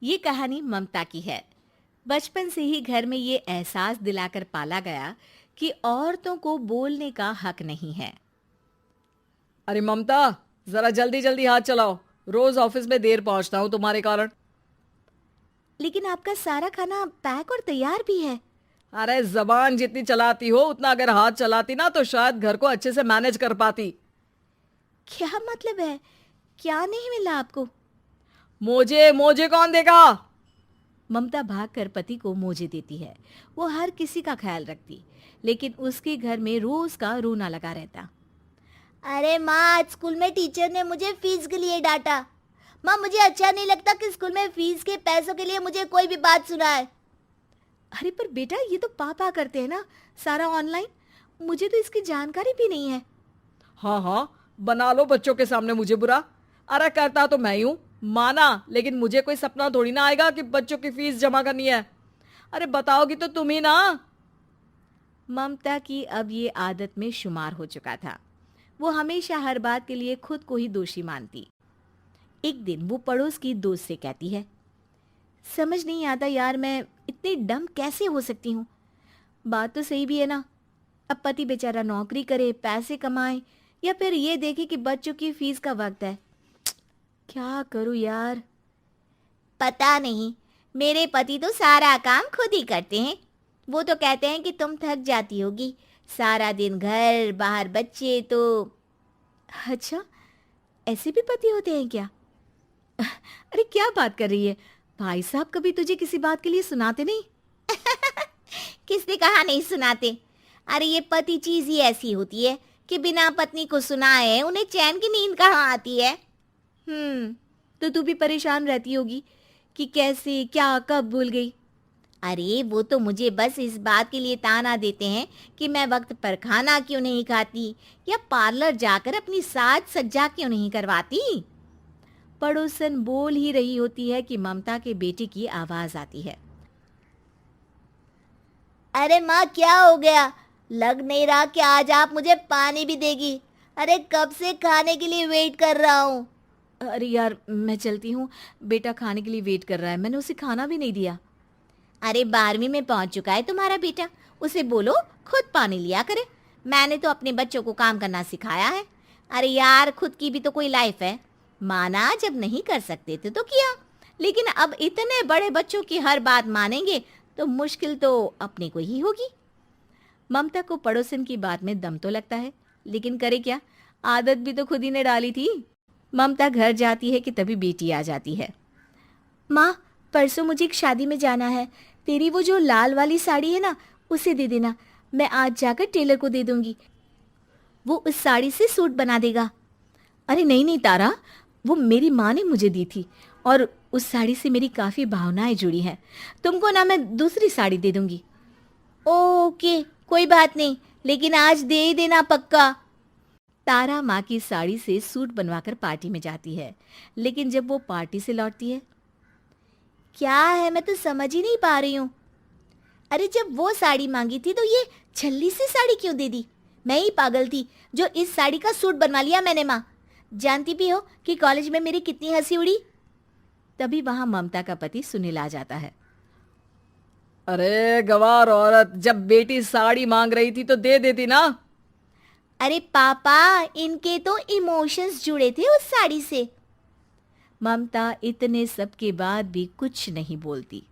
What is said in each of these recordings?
ये कहानी ममता की है। बचपन से ही घर में ये एहसास दिलाकर पाला गया कि औरतों को बोलने का हक नहीं है। अरे ममता, जरा जल्दी जल्दी हाथ चलाओ। रोज ऑफिस में देर पहुंचता हूँ तुम्हारे कारण। लेकिन आपका सारा खाना पैक और तैयार भी है। अरे जबान जितनी चलाती हो उतना अगर हाथ चलाती ना तो शायद घर को अच्छे से मैनेज कर पाती। क्या मतलब है? क्या नहीं मिला आपको? मोजे मोजे कौन देगा? ममता भागकर पति को मोजे देती है। वो हर किसी का ख्याल रखती, लेकिन उसके घर में रोज का रोना लगा रहता। अरे माँ, आज स्कूल में टीचर ने मुझे फीस के लिए डांटा। माँ, मुझे अच्छा नहीं लगता कि स्कूल में फीस के पैसों के लिए मुझे कोई भी बात सुनाए। अरे पर बेटा, ये तो पापा करते हैं ना, सारा ऑनलाइन। मुझे तो इसकी जानकारी भी नहीं है। हाँ हाँ, बना लो बच्चों के सामने मुझे बुरा। अरे करता तो मैं ही हूँ, माना, लेकिन मुझे कोई सपना थोड़ी ना आएगा कि बच्चों की फीस जमा करनी है। अरे बताओगी तो तुम ही ना। ममता की अब ये आदत में शुमार हो चुका था। वो हमेशा हर बात के लिए खुद को ही दोषी मानती। एक दिन वो पड़ोस की दोस्त से कहती है, समझ नहीं आता यार, मैं इतनी डम कैसे हो सकती हूँ। बात तो सही भी है ना। अब पति बेचारा नौकरी करे, पैसे कमाए, या फिर ये देखे कि बच्चों की फीस का वक्त है। क्या करूँ यार। पता नहीं, मेरे पति तो सारा काम खुद ही करते हैं। वो तो कहते हैं कि तुम थक जाती होगी, सारा दिन घर बाहर बच्चे तो। अच्छा, ऐसे भी पति होते हैं क्या? अरे क्या बात कर रही है? भाई साहब कभी तुझे किसी बात के लिए सुनाते नहीं? किसने कहा नहीं सुनाते? अरे ये पति चीज ही ऐसी होती है कि बिना पत्नी को सुनाए उन्हें चैन की नींद कहाँ आती है। तो तू भी परेशान रहती होगी कि कैसे, क्या, कब भूल गई। अरे वो तो मुझे बस इस बात के लिए ताना देते हैं कि मैं वक्त पर खाना क्यों नहीं खाती या पार्लर जाकर अपनी साज सज्जा क्यों नहीं करवाती। पड़ोसन बोल ही रही होती है कि ममता के बेटे की आवाज आती है। अरे माँ, क्या हो गया? लग नहीं रहा कि आज आप मुझे पानी भी देगी। अरे कब से खाने के लिए वेट कर रहा हूँ। अरे यार, मैं चलती हूँ। बेटा खाने के लिए वेट कर रहा है, मैंने उसे खाना भी नहीं दिया। अरे 12वीं में पहुंच चुका है तुम्हारा बेटा, उसे बोलो खुद पानी लिया करे। मैंने तो अपने बच्चों को काम करना सिखाया है। अरे यार, खुद की भी तो कोई लाइफ है। माना जब नहीं कर सकते थे तो किया, लेकिन अब इतने बड़े बच्चों की हर बात मानेंगे तो मुश्किल तो अपने को ही होगी। ममता को पड़ोसन की बात में दम तो लगता है, लेकिन करे क्या, आदत भी तो खुद ही ने डाली थी। ममता घर जाती है कि तभी बेटी आ जाती है। माँ, परसों मुझे एक शादी में जाना है। तेरी वो जो लाल वाली साड़ी है ना, उसे दे देना। मैं आज जाकर टेलर को दे दूंगी, वो उस साड़ी से सूट बना देगा। अरे नहीं नहीं तारा, वो मेरी माँ ने मुझे दी थी और उस साड़ी से मेरी काफ़ी भावनाएं जुड़ी हैं। तुमको ना मैं दूसरी साड़ी दे दूंगी। ओके, कोई बात नहीं, लेकिन आज दे ही देना पक्का। तारा माँ की साड़ी से सूट बनवाकर पार्टी में जाती है, लेकिन जब वो पार्टी से लौटती है, क्या है, मैं तो समझ ही नहीं पा रही हूँ। अरे जब वो साड़ी मांगी थी तो ये छल्ली सी साड़ी क्यों दे दी? मैं ही पागल थी जो इस साड़ी का सूट बनवा लिया मैंने। माँ, जानती भी हो कि कॉलेज में मेरी कितनी हंसी उड़ी। तभी वहां ममता का पति सुनील आ जाता है। अरे गवार औरत, जब बेटी साड़ी मांग रही थी तो दे देती ना। अरे पापा, इनके तो इमोशंस जुड़े थे उस साड़ी से। ममता इतने सब के बाद भी कुछ नहीं बोलती।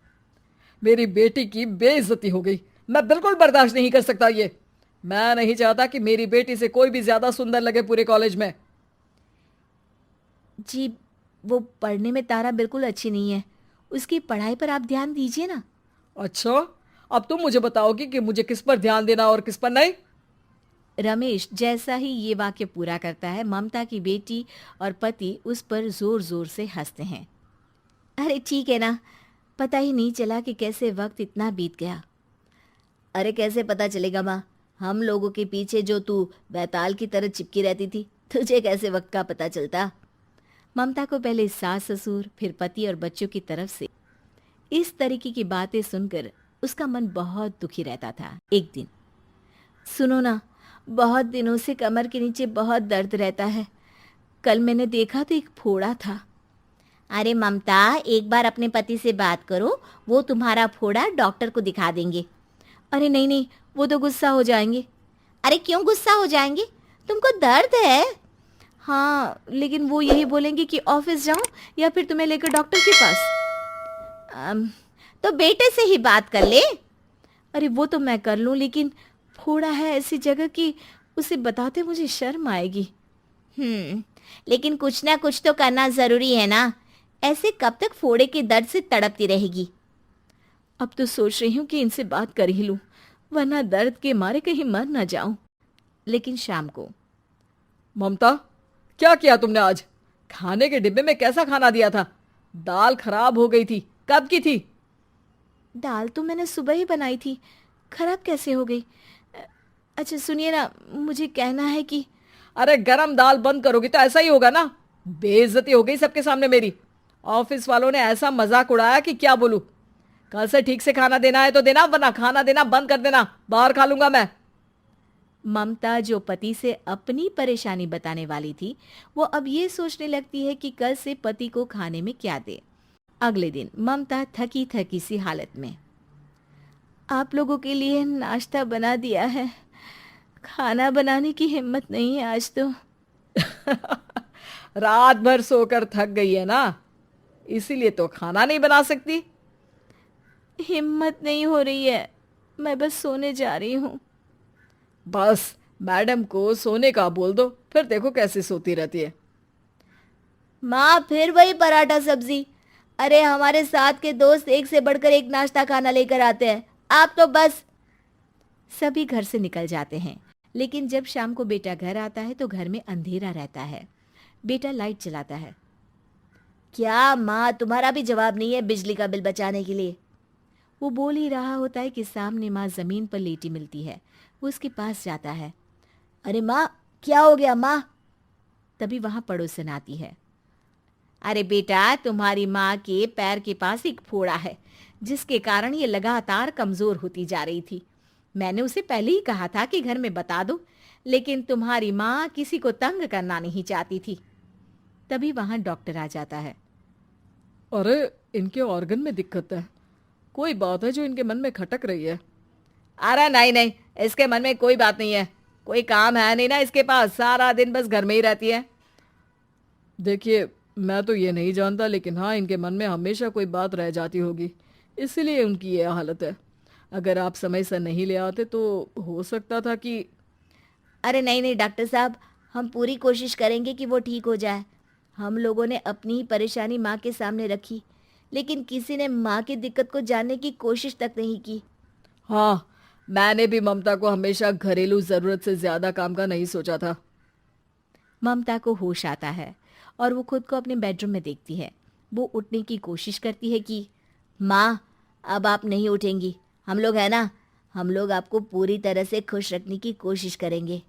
मेरी बेटी की बेइज्जती हो गई। मैं बिल्कुल बर्दाश्त नहीं कर सकता ये। मैं नहीं चाहता कि मेरी बेटी से कोई भी ज्यादा सुंदर लगे पूरे कॉलेज में। जी, वो पढ़ने में तारा बिल्कुल अच्छी नहीं है, उसकी पढ़ाई पर आप ध्यान दीजिए ना। अच्छा, अब तुम मुझे बताओगी कि मुझे किस पर ध्यान देना और किस पर नहीं। रमेश जैसा ही ये वाक्य पूरा करता है, ममता की बेटी और पति उस पर जोर जोर से हंसते हैं। अरे ठीक है ना, पता ही नहीं चला कि कैसे वक्त इतना बीत गया। अरे कैसे पता चलेगा माँ, हम लोगों के पीछे जो तू बैताल की तरह चिपकी रहती थी, तुझे कैसे वक्त का पता चलता? ममता को पहले सास ससुर, फिर पति और बच्चों की तरफ से इस तरीके की बातें सुनकर उसका मन बहुत दुखी रहता था। एक दिन, सुनो ना, बहुत दिनों से कमर के नीचे बहुत दर्द रहता है। कल मैंने देखा तो एक फोड़ा था। अरे ममता, एक बार अपने पति से बात करो, वो तुम्हारा फोड़ा डॉक्टर को दिखा देंगे। अरे नहीं नहीं, वो तो गुस्सा हो जाएंगे। अरे क्यों गुस्सा हो जाएंगे? तुमको दर्द है? हाँ, लेकिन वो यही बोलेंगे कि ऑफिस जाऊं या फिर तुम्हें लेकर डॉक्टर के पास। तो बेटे से ही बात कर ले। अरे वो तो मैं कर लूं, लेकिन फोड़ा है ऐसी जगह कि उसे बताते मुझे शर्म आएगी। लेकिन कुछ ना कुछ तो करना जरूरी है ना। ऐसे कब तक फोड़े के दर्द से तड़पती रहेगी? अब तो सोच रही हूँ कि इनसे बात कर ही लूं, वरना दर्द के मारे कहीं मर ना जाऊं। लेकिन शाम को, ममता, क्या किया तुमने आज? खाने के डिब्बे में कैसा खाना दिया था? दाल खराब हो गई थी। कब की थी? दाल तो मैंने सुबह ही बनाई थी, खराब कैसे हो गई? अच्छा सुनिए ना, मुझे कहना है कि अरे गरम दाल बंद करोगी तो ऐसा ही होगा ना। बेइज्जती हो गई सबके सामने मेरी। ऑफिस वालों ने ऐसा मजाक उड़ाया कि क्या बोलूं। कल से ठीक से खाना देना है तो देना, वरना खाना देना बंद कर देना। बाहर खा लूंगा मैं। ममता, जो पति से अपनी परेशानी बताने वाली थी, वो अब ये सोचने लगती है कि कल से पति को खाने में क्या दे। अगले दिन ममता थकी थकी सी हालत में, आप लोगों के लिए नाश्ता बना दिया है, खाना बनाने की हिम्मत नहीं है आज तो। रात भर सोकर थक गई है ना, इसीलिए तो खाना नहीं बना सकती। हिम्मत नहीं हो रही है, मैं बस सोने जा रही हूँ। बस मैडम को सोने का बोल दो, फिर देखो कैसे सोती रहती है। माँ, फिर वही पराठा सब्जी। अरे हमारे साथ के दोस्त एक से बढ़कर एक नाश्ता खाना लेकर आते हैं, आप तो बस। सभी घर से निकल जाते हैं, लेकिन जब शाम को बेटा घर आता है तो घर में अंधेरा रहता है। बेटा लाइट चलाता है। क्या माँ, तुम्हारा भी जवाब नहीं है बिजली का बिल बचाने के लिए? वो बोल ही रहा होता है कि सामने माँ जमीन पर लेटी मिलती है। वो उसके पास जाता है। अरे माँ, क्या हो गया माँ? तभी वहां पड़ोसन आती है। अरे बेटा, तुम्हारी माँ के पैर के पास एक फोड़ा है, जिसके कारण ये लगातार कमजोर होती जा रही थी। मैंने उसे पहले ही कहा था कि घर में बता दो, लेकिन तुम्हारी माँ किसी को तंग करना नहीं चाहती थी। तभी वहां डॉक्टर आ जाता है। अरे इनके ऑर्गन में दिक्कत है, कोई बात है जो इनके मन में खटक रही है। अरे नहीं नहीं, इसके मन में कोई बात नहीं है। कोई काम है नहीं ना इसके पास, सारा दिन बस घर में ही रहती है। देखिए, मैं तो ये नहीं जानता, लेकिन हाँ, इनके मन में हमेशा कोई बात रह जाती होगी, इसीलिए उनकी ये हालत है। अगर आप समय से नहीं ले आते तो हो सकता था कि। अरे नहीं नहीं डॉक्टर साहब, हम पूरी कोशिश करेंगे कि वो ठीक हो जाए। हम लोगों ने अपनी ही परेशानी माँ के सामने रखी, लेकिन किसी ने माँ की दिक्कत को जानने की कोशिश तक नहीं की। हाँ, मैंने भी ममता को हमेशा घरेलू जरूरत से ज्यादा काम का नहीं सोचा था। ममता को होश आता है और वो खुद को अपने बेडरूम में देखती है। वो उठने की कोशिश करती है कि माँ, अब आप नहीं उठेंगी। हम लोग है ना, हम लोग आपको पूरी तरह से खुश रखने की कोशिश करेंगे।